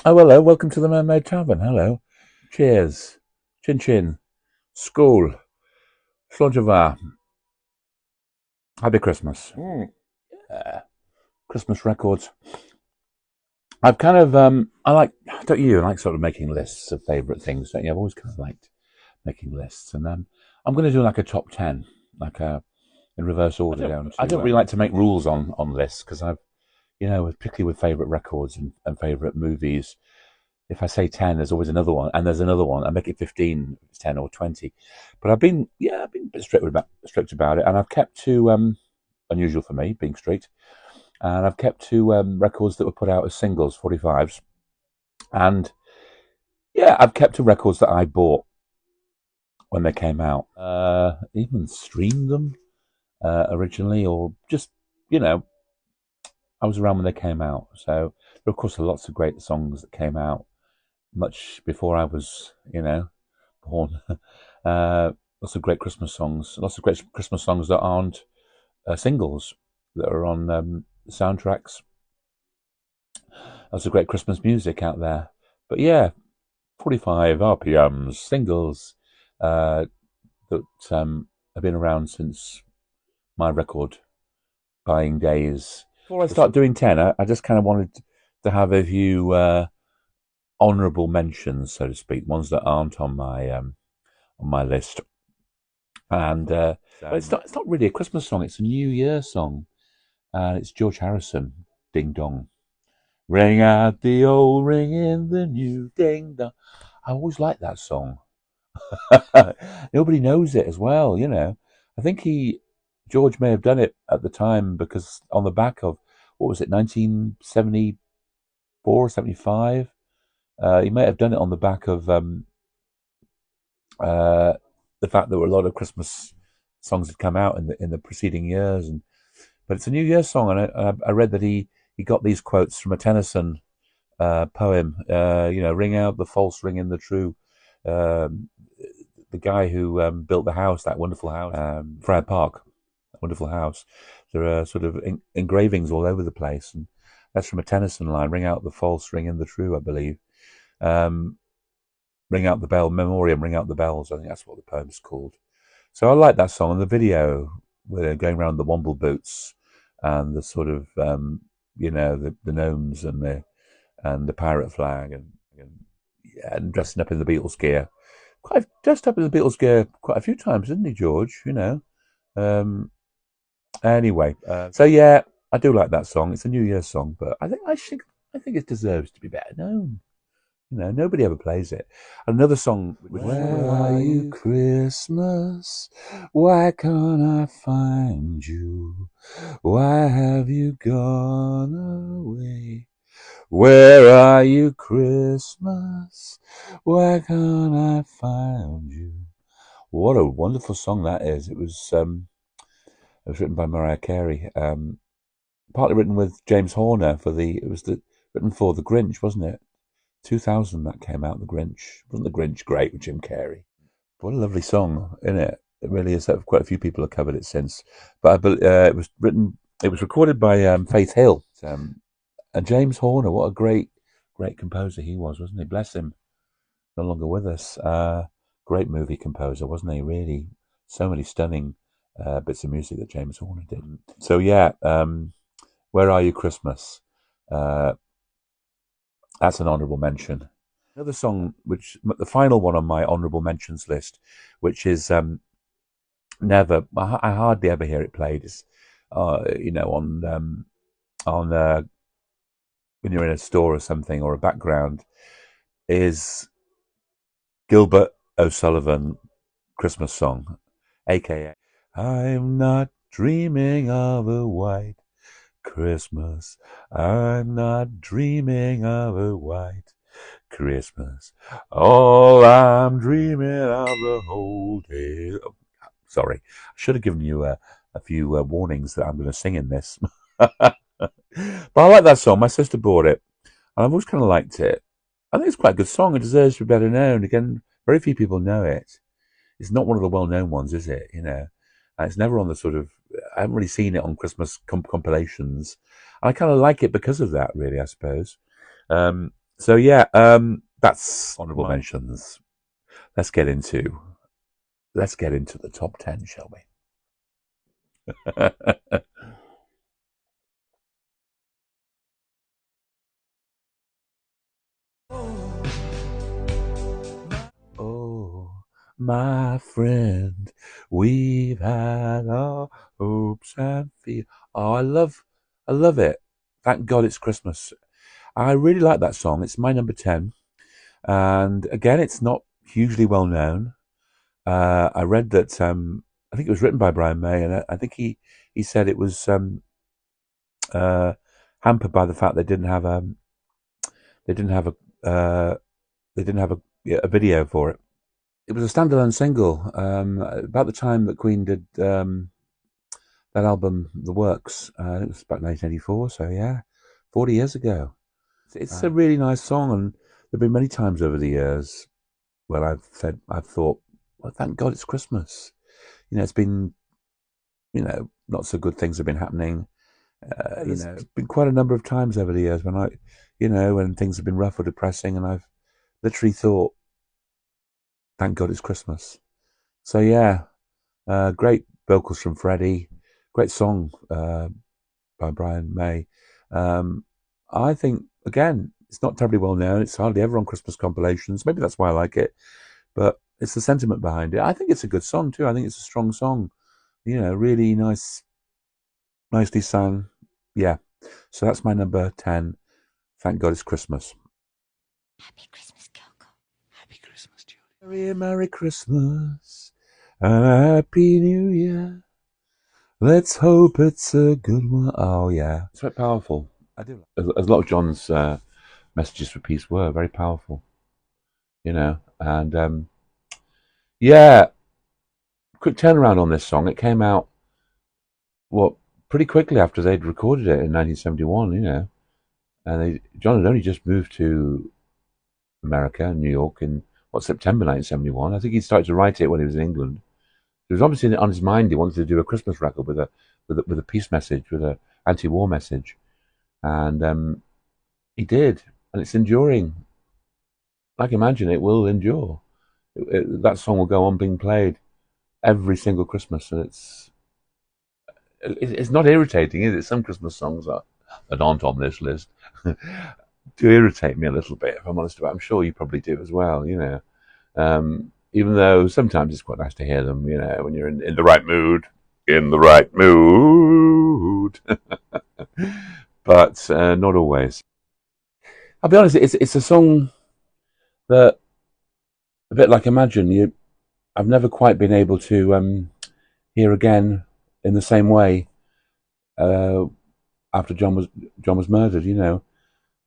Oh, hello. Welcome to the Mermaid Tavern. Hello. Cheers. Chin chin. School. Slojava. Happy Christmas. Yeah. Christmas records. I've kind of, don't you? I like sort of making lists of favourite things, don't you? I've always kind of liked making lists. And I'm going to do like a top 10, like in reverse order down to. I don't really like to make rules on lists because particularly with favourite records and favourite movies, if I say 10, there's always another one, and there's another one. I make it 15, if it's 10 or 20. But I've been a bit strict about it, and I've kept to, unusual for me, being strict, and I've kept to records that were put out as singles, 45s. And yeah, I've kept to records that I bought when they came out, even streamed them originally, or just, I was around when they came out. So there, of course, are lots of great songs that came out much before I was, born. Lots of great Christmas songs. Lots of great Christmas songs that aren't singles, that are on soundtracks. Lots of great Christmas music out there. But yeah, 45 RPMs, singles that have been around since my record buying days. Before I start doing 10, I just kind of wanted to have a few honourable mentions, so to speak, ones that aren't on my list. And but it's not really a Christmas song; it's a New Year song, and it's George Harrison, "Ding Dong." Ring out the old ring in the new ding dong. I always like that song. Nobody knows it as well, I think George may have done it at the time because on the back of, what was it, 1974, 75? He may have done it on the back of uh, the fact that there were a lot of Christmas songs had come out in the preceding years, but it's a New Year song, and I read that he got these quotes from a Tennyson poem. Ring out the false, ring in the true. Um, the guy who built the house, that wonderful house, Friar Park, that wonderful house. There are sort of engravings all over the place, and that's from a Tennyson line. Ring out the false, ring in the true, I believe. Um, Ring out the bell, memoriam, ring out the bells. I think that's what the poem's called. So I like that song, and the video where they're going around the Womble boots and the sort of the gnomes and the pirate flag and dressing up in the Beatles gear. Quite dressed up in the Beatles gear quite a few times, didn't he, George? Um, anyway, so yeah, I do like that song. It's a New Year's song, but I think it deserves to be better known. Nobody ever plays it. Another song. Where are you, Christmas? Why can't I find you? Why have you gone away? Where are you, Christmas? Why can't I find you? What a wonderful song that is. It was written by Mariah Carey, partly written with James Horner written for The Grinch, wasn't it? 2000 that came out. The Grinch. Wasn't The Grinch great with Jim Carrey? What a lovely song, isn't it? It really is. Quite a few people have covered it since, but it was recorded by Faith Hill, and James Horner. What a great composer he was, wasn't he? Bless him, no longer with us. Great movie composer, wasn't he? Really, so many stunning bits of music that James Horner did. So yeah, Where Are You, Christmas? That's an honourable mention. Another song, which the final one on my honourable mentions list, which is I hardly ever hear it played. It's on when you're in a store or something, or a background, is Gilbert O'Sullivan Christmas song, aka I'm not dreaming of a white Christmas. I'm not dreaming of a white Christmas. All I'm dreaming of the whole day. Oh, sorry, I should have given you a few warnings that I'm going to sing in this. But I like that song. My sister bought it, and I've always kind of liked it. I think it's quite a good song. It deserves to be better known. Again, very few people know it. It's not one of the well-known ones, is it? And it's never on the sort of. I haven't really seen it on Christmas compilations. I kind of like it because of that, really. I suppose. So yeah, that's honourable mentions. Let's get into the top 10, shall we? Oh, my friend, we've had our hopes and fears. Oh, I love it. Thank God it's Christmas. I really like that song. It's my number 10. And again, it's not hugely well known. I read that, I think it was written by Brian May, and I think he said it was uh, hampered by the fact they didn't have they didn't have a video for it. It was a standalone single about the time that Queen did that album, The Works. It was about 1984, so yeah, 40 years ago. It's a really nice song, and there've been many times over the years where I've thought, well, thank God it's Christmas. It's been, not so good things have been happening. It's been quite a number of times over the years when when things have been rough or depressing, and I've literally thought, thank God it's Christmas. So yeah, great vocals from Freddie, great song by Brian May. I think again, it's not terribly well known. It's hardly ever on Christmas compilations. Maybe that's why I like it, but it's the sentiment behind it. I think it's a good song too. I think it's a strong song. Really nice, nicely sung. Yeah. So that's my number 10. Thank God it's Christmas. Happy Christmas, Coco. Happy Christmas, Julie. Merry Christmas and a Happy New Year. Let's hope it's a good one. Oh, yeah. It's very powerful. I do. A lot of John's messages for peace were very powerful, and yeah, quick turnaround on this song. It came out, pretty quickly after they'd recorded it in 1971, and John had only just moved to America, New York, in September 1971. I think he started to write it when he was in England. It was obviously on his mind. He wanted to do a Christmas record with a peace message, with a anti-war message, and he did, and it's enduring. I can imagine it will endure. That song will go on being played every single Christmas, and it's not irritating, is it? Some Christmas songs that aren't on this list do irritate me a little bit, if I'm honest about it. I'm sure you probably do as well, even though sometimes it's quite nice to hear them, when you're in the right mood. In the right mood. But not always. I'll be honest, it's a song that, a bit like Imagine, I've never quite been able to hear again in the same way uh, after John was murdered.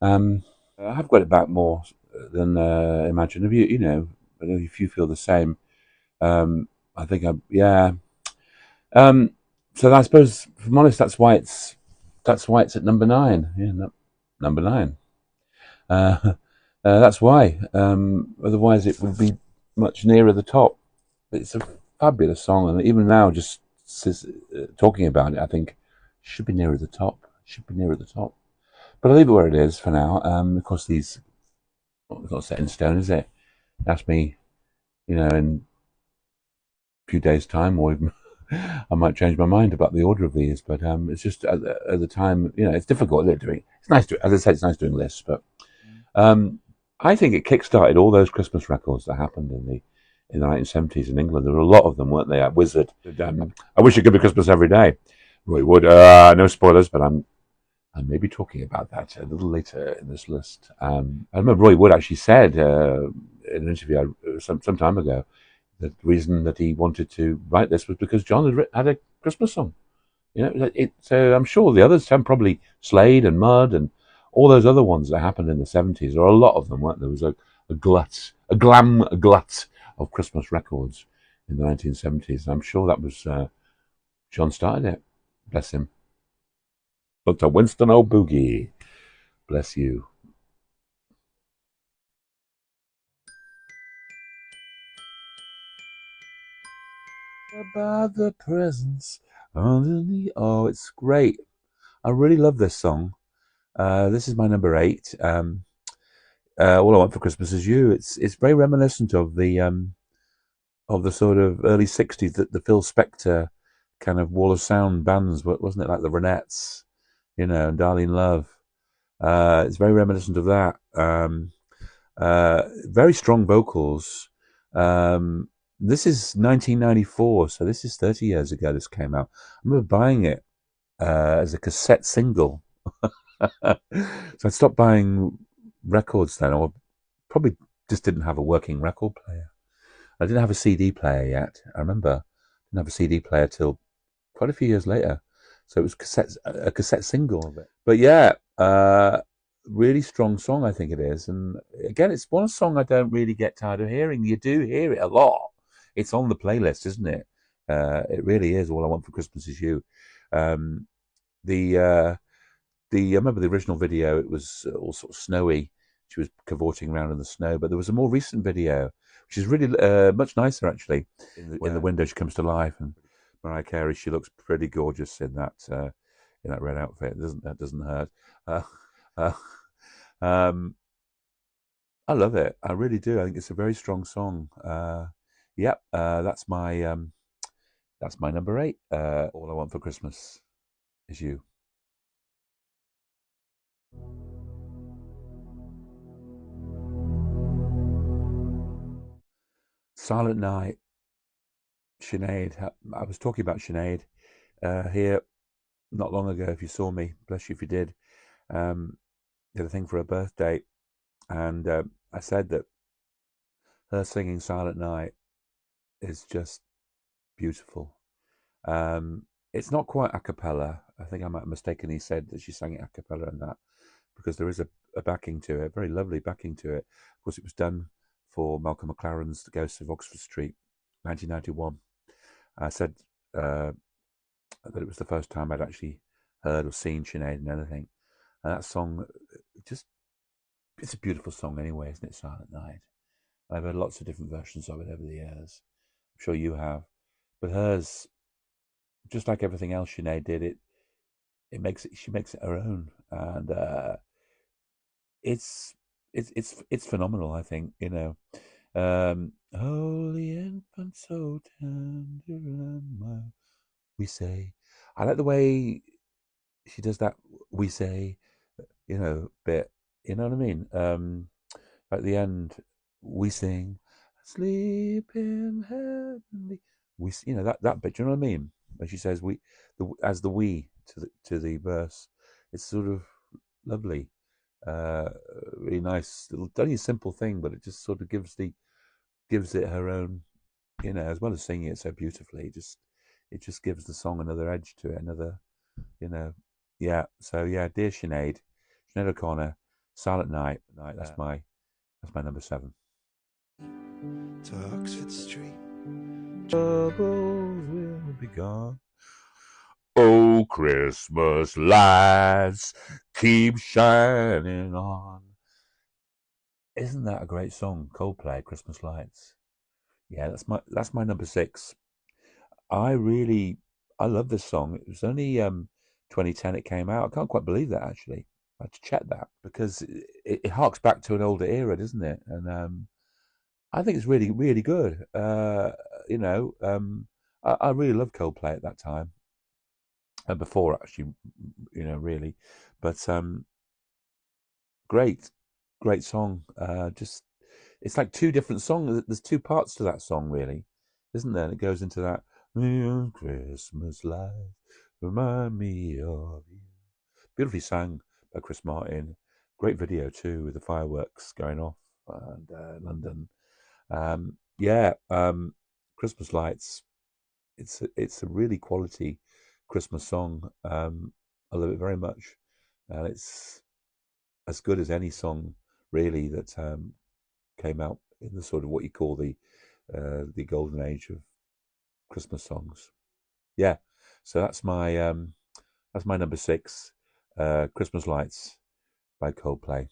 I've got it back more than Imagine. Have you? I don't know if you feel the same. I think yeah. Um, so I suppose, if I'm honest, that's why it's at number 9. Yeah, number 9. That's why. Otherwise, it would be much nearer the top. It's a fabulous song, and even now, just talking about it, I think it should be nearer the top. Should be nearer the top. But I'll leave it where it is for now. Of course, it's not set in stone, is it? Ask me, in a few days' time, or even I might change my mind about the order of these. But it's just at the time, it's difficult. It's nice to, as I said, it's nice doing lists, but I think it kick-started all those Christmas records that happened in the 1970s in England. There were a lot of them, weren't they? At Wizard. I wish it could be Christmas every day. Roy Wood. No spoilers, but I may be talking about that a little later in this list. I remember Roy Wood actually said in an interview some time ago that the reason that he wanted to write this was because John had a Christmas song. So I'm sure the others, probably Slade and Mud and all those other ones that happened in the 70s, or a lot of them, weren't there? There was a glam glut of Christmas records in the 1970s. I'm sure that was John started it. Bless him. Dr. Winston O'Boogie. Bless you. About the presents underneath. Oh, it's great. I really love this song. This is my number 8. All I Want for Christmas Is You. It's very reminiscent of the sort of early '60s, the Phil Spector kind of Wall of Sound bands, wasn't it? Like the Ronettes, and Darlene Love. It's very reminiscent of that. Very strong vocals. This is 1994, so this is 30 years ago. This came out. I remember buying it as a cassette single. So I stopped buying records then, or probably just didn't have a working record player. I didn't have a CD player yet. I remember I didn't have a CD player till quite a few years later. So it was a cassette single of it. But yeah, really strong song, I think it is. And again, it's one song I don't really get tired of hearing. You do hear it a lot. It's on the playlist, isn't it? It really is. All I Want for Christmas Is You. Um, the I remember the original video. It was all sort of snowy. She was cavorting around in the snow. But there was a more recent video, which is really much nicer actually. In the window, she comes to life, and Mariah Carey. She looks pretty gorgeous in that red outfit. That doesn't hurt. Uh, uh, um, I love it. I really do. I think it's a very strong song. Yep. That's my number 8. All I Want for Christmas Is You. Silent Night, Sinead. I was talking about Sinead here not long ago. If you saw me, bless you if you did. Did a thing for her birthday, and I said that her singing Silent Night is just beautiful. It's not quite a cappella. I think I might have mistakenly said that she sang it a cappella and that, because there is a backing to it, very lovely backing to it. Of course, it was done for Malcolm McLaren's The Ghosts of Oxford Street, 1991. I said that it was the first time I'd actually heard or seen Sinead in anything. And that song, it's a beautiful song anyway, isn't it, Silent Night? I've heard lots of different versions of it over the years. I'm sure you have. But hers, just like everything else Sinead did, she makes it her own. And it's phenomenal, I think, Holy infant, so tender and mild, we say. I like the way she does that we say, bit. You know what I mean? At the end, we sing, sleep in heavenly. That bit. Do you know what I mean? When she says as the we to the verse, it's sort of lovely, really nice. Only a simple thing, but it just sort of gives it her own. As well as singing it so beautifully, it just gives the song another edge to it, another, yeah. So yeah, dear Sinead O'Connor, Silent Night. That's my number 7. To Oxford Street, troubles will be gone. Oh, Christmas lights keep shining on. Isn't that a great song? Coldplay, Christmas Lights. Yeah, that's my number 6. I love this song. It was only 2010 it came out. I can't quite believe that actually. I had to check that because it harks back to an older era, doesn't it? And I think it's really, really good. I really loved Coldplay at that time, and before actually, really. But great, great song. Just it's like two different songs. There's two parts to that song, really, isn't there? And it goes into that Christmas lights remind me of you. Beautifully sung by Chris Martin. Great video too, with the fireworks going off and London. Christmas Lights. It's a really quality Christmas song. I love it very much, and it's as good as any song really that came out in the sort of what you call the golden age of Christmas songs. Yeah, so that's my number 6, Christmas Lights by Coldplay.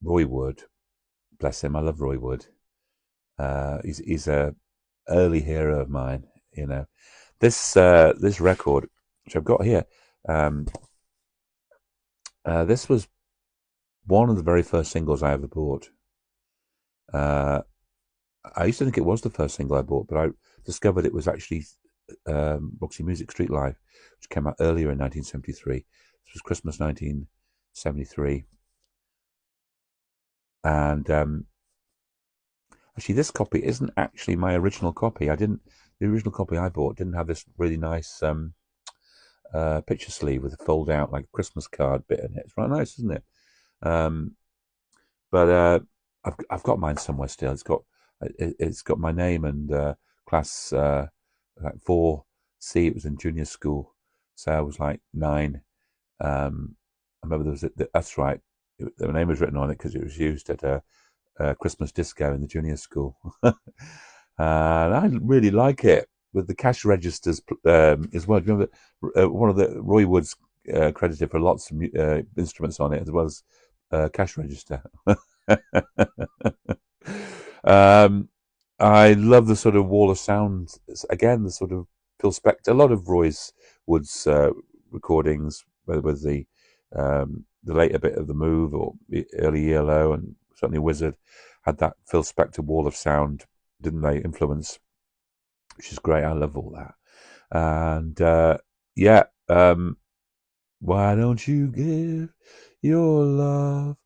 Roy Wood, bless him. I love Roy Wood. He's a early hero of mine. This record, which I've got here, Um, this was one of the very first singles I ever bought. I used to think it was the first single I bought, but I discovered it was actually Roxy Music Street Live, which came out earlier in 1973. This was Christmas 1973. And actually, this copy isn't actually my original copy. The original copy I bought didn't have this really nice picture sleeve with a fold out like Christmas card bit in it. It's right nice, isn't it? Um, but I've got mine somewhere still. It's got my name and class like 4C. It was in junior school, so I was like 9. I remember that's right. The name was written on it because it was used at a Christmas disco in the junior school, and I really like it with the cash registers as well. Do you remember one of the Roy Wood's credited for lots of instruments on it as well as cash register. um, I love the sort of wall of sound. Again, the sort of Phil Spector. A lot of Roy's Wood's recordings, whether with the later bit of the Move or the early ELO, and certainly Wizard, had that Phil Spector wall of sound, didn't they? Influence, which is great. I love all that. And yeah, why don't you give your love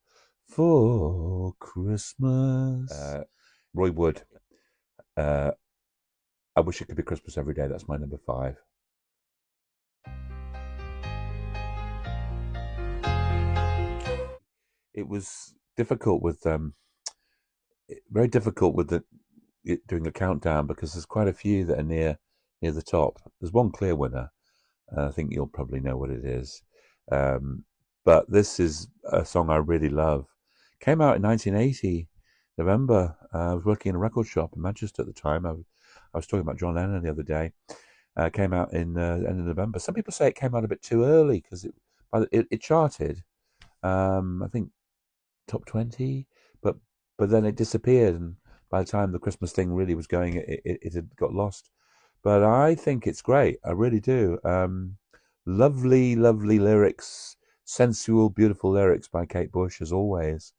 for Christmas? Roy Wood. Uh, I wish it could be Christmas every day. That's my number 5. It was difficult with very difficult with doing a countdown because there's quite a few that are near the top. There's one clear winner. I think you'll probably know what it is. But this is a song I really love. Came out in 1980, November. I was working in a record shop in Manchester at the time. I was talking about John Lennon the other day. Came out in end of November. Some people say it came out a bit too early because it charted. I think top 20, but then it disappeared, and by the time the Christmas thing really was going, it had got lost. But I think it's great. I really do. Lovely, lovely lyrics, sensual, beautiful lyrics by Kate Bush, as always.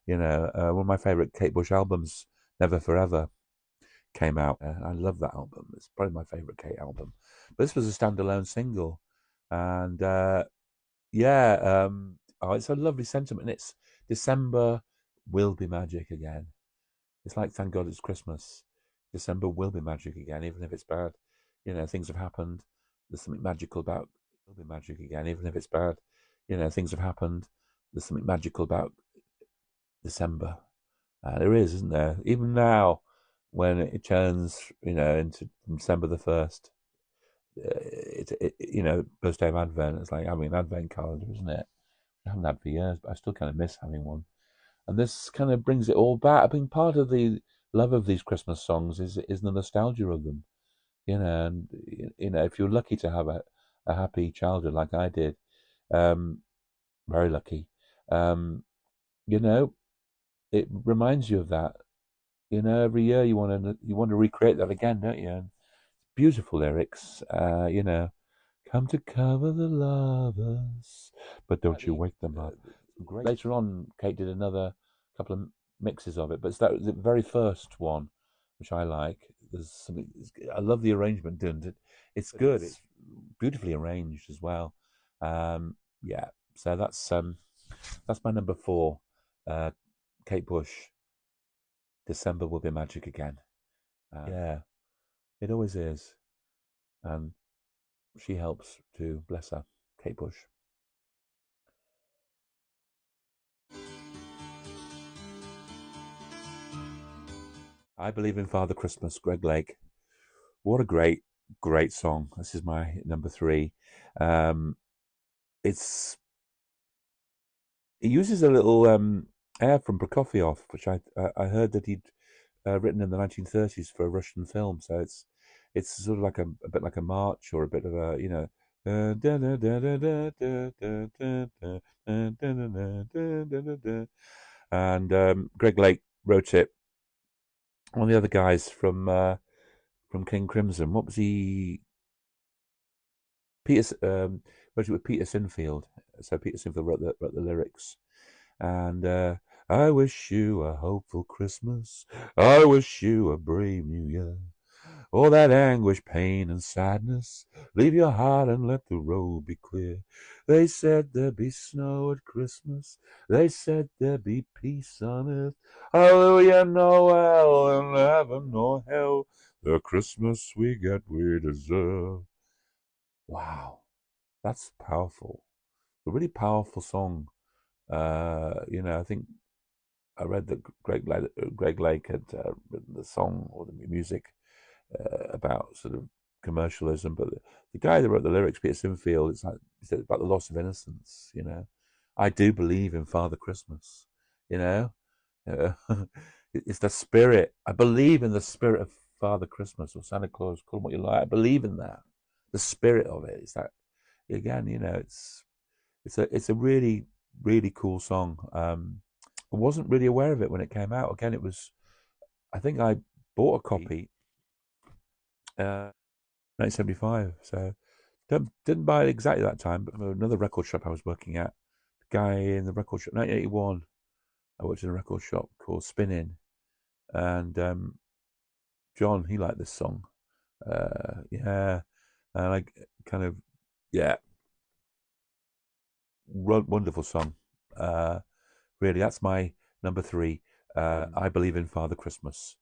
One of my favorite Kate Bush albums, Never Forever, came out. I love that album. It's probably my favorite Kate album. But this was a standalone single, and yeah, oh, it's a lovely sentiment. It's December will be magic again. It's like thank God it's Christmas. December will be magic again, even if it's bad. Things have happened. There's something magical about will be magic again, even if it's bad. Things have happened. There's something magical about December. There is, isn't there? Even now, when it turns, into December the 1st, first day of Advent. It's like having an Advent calendar, isn't it? I haven't had for years, but I still kind of miss having one. And this kind of brings it all back. I mean, part of the love of these Christmas songs is the nostalgia of them. And if you're lucky to have a happy childhood like I did, um, very lucky, um, you know, it reminds you of that. Every year you want to recreate that again, don't you? And beautiful lyrics. Come to cover the lovers, but don't you wake them up. Great. Later on, Kate did another couple of mixes of it, but it's the very first one, which I like. There's something. I love the arrangement done. It's good. It's beautifully arranged as well. Yeah. So that's my number 4. Uh, Kate Bush. December will be magic again. Yeah, it always is, and she helps to bless her, Kate Bush. I Believe in Father Christmas, Greg Lake. What a great, great song. This is my number 3. Um, it's it uses a little air from Prokofiev, which I heard that he'd written in the 1930s for a Russian film. So it's sort of like a bit like a march or a bit of a and Greg Lake wrote it. One of the other guys from King Crimson. What was he? Peter wrote it with Peter Sinfield. So Peter Sinfield wrote the lyrics. And I wish you a hopeful Christmas. I wish you a brave new year. All that anguish, pain, and sadness, leave your heart and let the road be clear. They said there'd be snow at Christmas. They said there'd be peace on earth. Hallelujah, no hell in heaven nor hell. The Christmas we get we deserve. Wow, that's powerful. A really powerful song. I think I read that Greg Lake had written the song or the music about sort of commercialism, but the guy that wrote the lyrics, Peter Sinfield, it's like he said about the loss of innocence. I do believe in Father Christmas. You know, uh, it's the spirit. I believe in the spirit of Father Christmas or Santa Claus. Call him what you like. I believe in that. The spirit of it. It's that again. It's a really really cool song. I wasn't really aware of it when it came out. Again, it was. I think I bought a copy. 1975. So didn't buy it exactly that time, but another record shop I was working at, the guy in the record shop, 1981, I worked in a record shop called Spin-In, and John, he liked this song. Yeah, and I kind of, yeah, wonderful song. Really, that's my number 3. I Believe in Father Christmas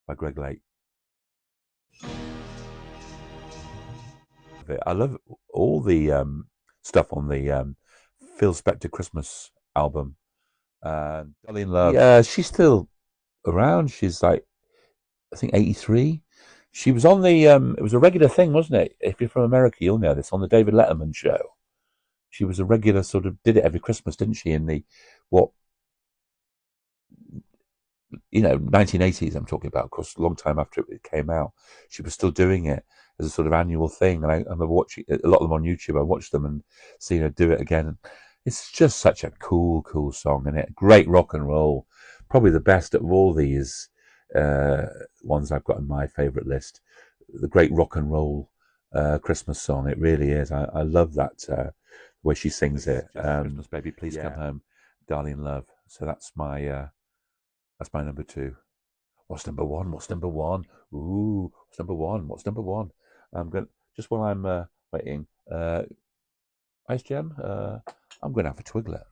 by Greg Lake. I love all the stuff on the Phil Spector Christmas album. Darlene Love. Yeah, she's still around. She's like, I think 83. She was on the. It was a regular thing, wasn't it? If you're from America, you'll know this. On the David Letterman show, she was a regular sort of. Did it every Christmas, didn't she? In the what 1980s. I'm talking about, of course, a long time after it came out. She was still doing it as a sort of annual thing, and I remember watching a lot of them on YouTube. I watched them and seeing her do it again. It's just such a cool song, and it great rock and roll. Probably the best of all these ones I've got on my favourite list. The great rock and roll Christmas song. It really is. I love that the way she sings it. Christmas baby, please come home, Darlene Love. So that's my number 2. What's number 1? What's number 1? Ooh, what's number 1? What's number 1? I'm going just while I'm waiting. Ice Gem. I'm going to have a Twiglet.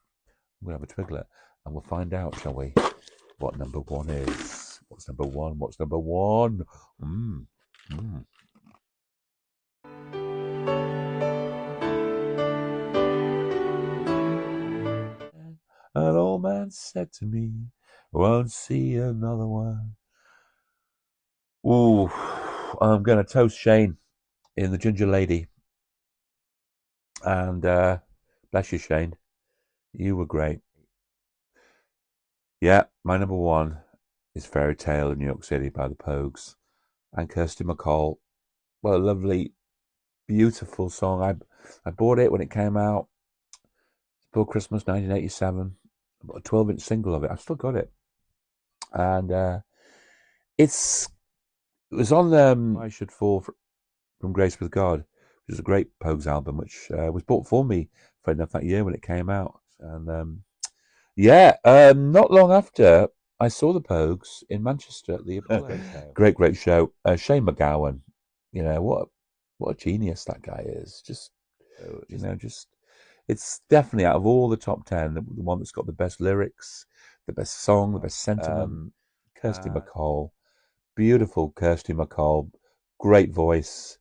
And we'll find out, shall we? What number 1 is? What's number 1? What's number 1? An old man said to me, "Won't see another one." Ooh, I'm going to toast Shane in The Ginger Lady. And bless you, Shane. You were great. Yeah, my number 1 is Fairy Tale in New York City by the Pogues. And Kirsty MacColl. What a lovely, beautiful song. I bought it when it came out. Before Christmas 1987. I bought a 12-inch single of it. I've still got it. And it was on I Should Fall from Grace with God, which is a great Pogues album, which was bought for me, funny enough, that year when it came out. And not long after, I saw the Pogues in Manchester at the Apollo. Great show. Shane MacGowan, what a genius that guy is. Just it's definitely out of all the top 10, the one that's got the best lyrics, the best song, the best sentiment. Kirsty MacColl, beautiful Kirsty MacColl, great voice,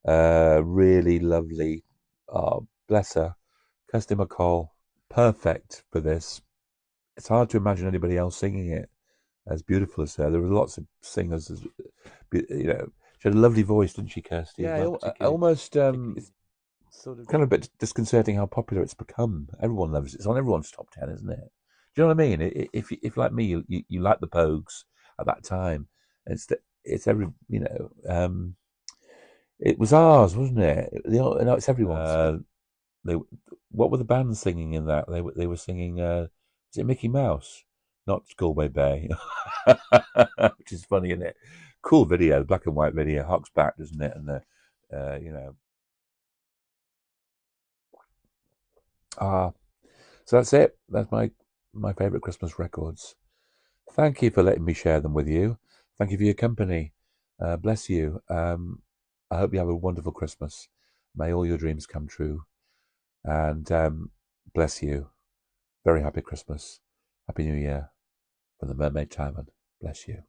really lovely. Oh, bless her, Kirsty MacColl, perfect for this. It's hard to imagine anybody else singing it as beautiful as her. There were lots of singers, she had a lovely voice, didn't she, Kirsty? Yeah, almost sort of kind of a bit disconcerting how popular it's become. Everyone loves it. It's on everyone's top 10, isn't it? Do you know what I mean? If like me, you like the Pogues at that time, it's every it was ours, wasn't it? No, it's everyone's. What were the bands singing in that? They were singing. Was it Mickey Mouse? Not Galway Bay, which is funny, isn't it? Cool video, black and white video, harks back, doesn't it? And the So that's it. That's my favourite Christmas records. Thank you for letting me share them with you. Thank you for your company. Bless you. I hope you have a wonderful Christmas. May all your dreams come true. And bless you. Very happy Christmas. Happy New Year from the Mermaid Tavern. Bless you.